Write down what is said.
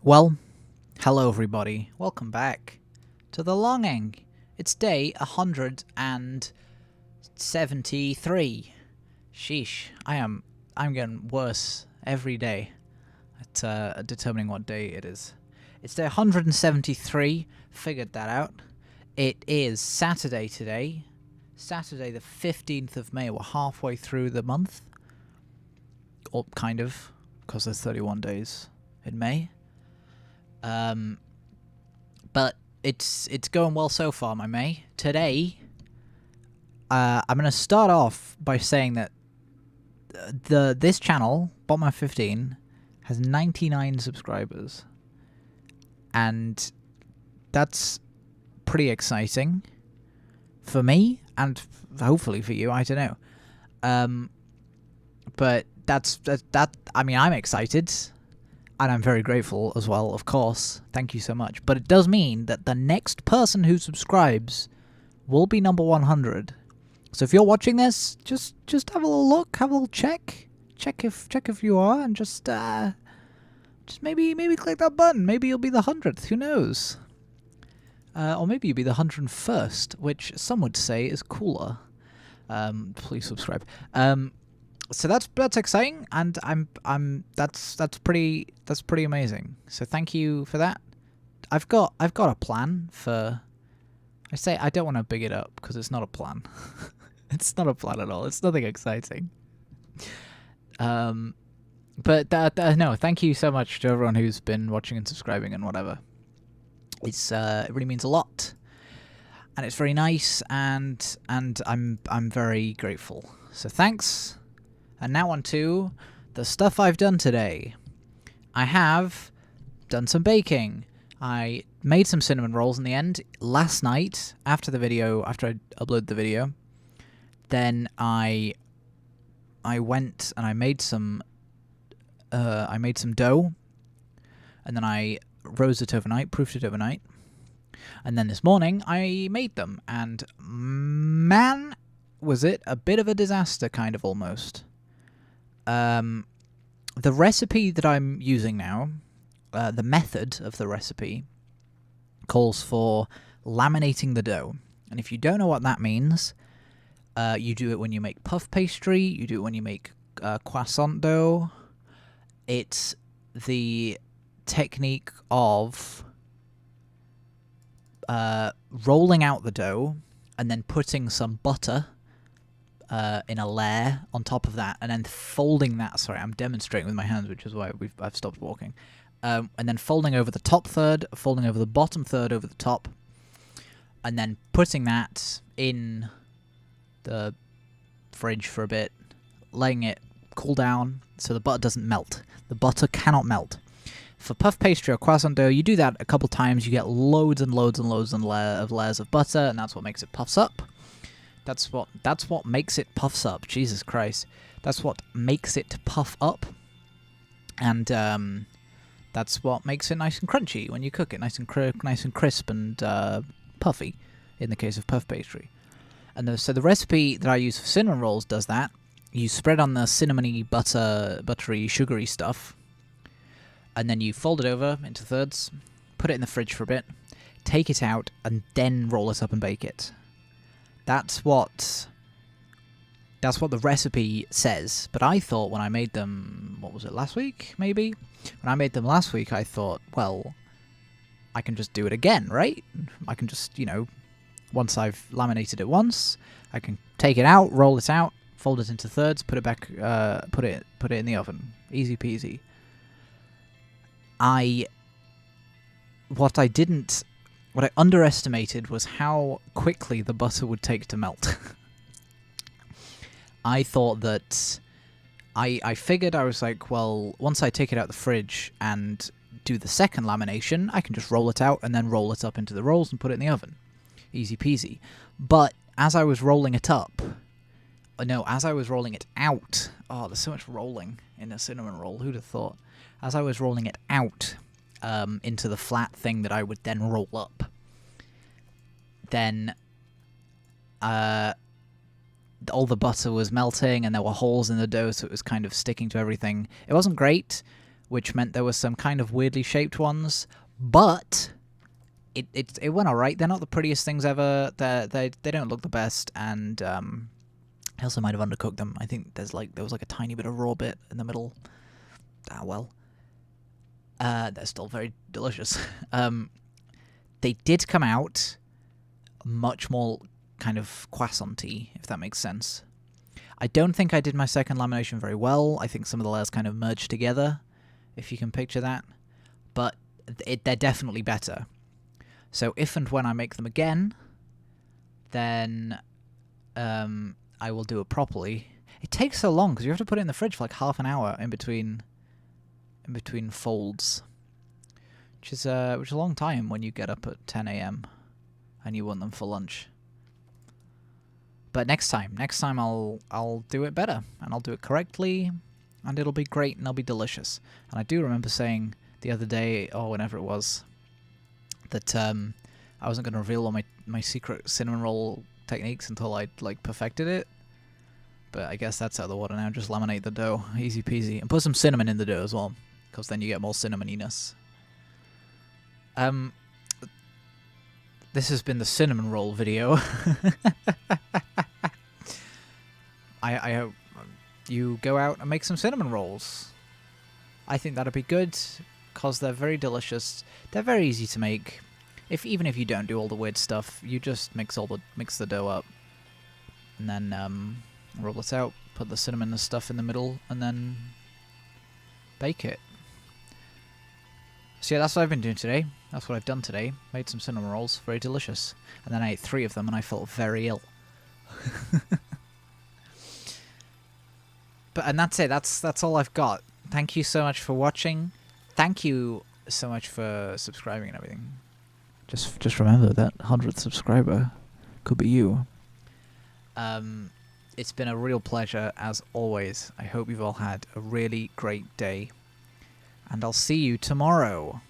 Well, hello everybody. Welcome back to The Longing. It's day 173. Sheesh, I'm getting worse every day at determining what day it is. It's day 173. Figured that out. It is Saturday today. Saturday the 15th of May. We're halfway through the month. Or kind of, because there's 31 days in May. But it's going well so far, my May. Today, I'm gonna start off by saying that this channel, Botman15, has 99 subscribers, and that's pretty exciting for me and hopefully for you. I don't know, but that. I mean, I'm excited. And I'm very grateful as well, of course. Thank you so much. But it does mean that the next person who subscribes will be number 100. So if you're watching this, just have a little look, have a little check if you are, and just maybe click that button. Maybe you'll be the 100th. Who knows? Or maybe you'll be the 101st, which some would say is cooler. Please subscribe. So that's exciting, and that's pretty amazing. So thank you for that. I've got a plan for. I don't want to big it up because it's not a plan. It's not a plan at all. It's nothing exciting. But no, thank you so much to everyone who's been watching and subscribing and whatever. It really means a lot, and it's very nice, and I'm very grateful. So thanks. And now on to the stuff I've done today. I have done some baking. I made some cinnamon rolls in the end last night after I uploaded the video. Then I went and I made some dough, and then I rose it overnight, proofed it overnight. And then this morning I made them, and man, was it a bit of a disaster, kind of almost. The recipe that I'm using now, the method of the recipe, calls for laminating the dough. And if you don't know what that means, you do it when you make puff pastry, you do it when you make croissant dough. It's the technique of rolling out the dough and then putting some butter in a layer on top of that, and then folding that. Sorry, I'm demonstrating with my hands, which is why I've stopped walking. And then folding over the top third, folding over the bottom third over the top, and then putting that in the fridge for a bit, letting it cool down so the butter doesn't melt. The butter cannot melt. For puff pastry or croissant dough, you do that a couple times, you get loads and loads and loads of layers of butter, and that's what makes it puffs up. That's what makes it puffs up. Jesus Christ. That's what makes it puff up. And that's what makes it nice and crunchy when you cook it. Nice and crisp and puffy in the case of puff pastry. And so the recipe that I use for cinnamon rolls does that. You spread on the cinnamony, buttery, sugary stuff. And then you fold it over into thirds, put it in the fridge for a bit, take it out, and then roll it up and bake it. That's what the recipe says. But I thought when I made them, what was it, last week, maybe? When I made them last week, I thought, well, I can just do it again, right? I can just, once I've laminated it once, I can take it out, roll it out, fold it into thirds, put it back, put it in the oven. Easy peasy. What I underestimated was how quickly the butter would take to melt. I thought that... I figured, I was like, well, once I take it out of the fridge and do the second lamination, I can just roll it out and then roll it up into the rolls and put it in the oven. Easy peasy. But as I was rolling it up... No, as I was rolling it out... Oh, there's so much rolling in a cinnamon roll. Who'd have thought? As I was rolling it out... into the flat thing that I would then roll up. Then all the butter was melting and there were holes in the dough, so it was kind of sticking to everything. It wasn't great, which meant there were some kind of weirdly shaped ones, but it went alright. They're not the prettiest things ever. They don't look the best, and I also might have undercooked them. I think there was like a tiny bit of raw bit in the middle. Ah well. They're still very delicious. They did come out much more kind of croissant-y, if that makes sense. I don't think I did my second lamination very well. I think some of the layers kind of merged together, if you can picture that. But they're definitely better. So if and when I make them again, then I will do it properly. It takes so long because you have to put it in the fridge for like half an hour in between folds, which is a long time when you get up at 10 a.m. and you want them for lunch. But next time I'll do it better, and I'll do it correctly, and it'll be great, and it'll be delicious. And I do remember saying the other day, or whenever it was, that I wasn't going to reveal all my secret cinnamon roll techniques until I'd like perfected it. But I guess that's out of the water now. Just laminate the dough, easy peasy, and put some cinnamon in the dough as well, because then you get more cinnamoniness. This has been the cinnamon roll video. I hope you go out and make some cinnamon rolls. I think that'd be good, because they're very delicious. They're very easy to make. Even if you don't do all the weird stuff, you just mix the dough up, and then roll it out, put the cinnamon and stuff in the middle, and then bake it. So yeah, that's what I've been doing today. That's what I've done today. Made some cinnamon rolls, very delicious. And then I ate 3 of them and I felt very ill. And that's it. That's all I've got. Thank you so much for watching. Thank you so much for subscribing and everything. Just remember that 100th subscriber could be you. It's been a real pleasure as always. I hope you've all had a really great day. And I'll see you tomorrow.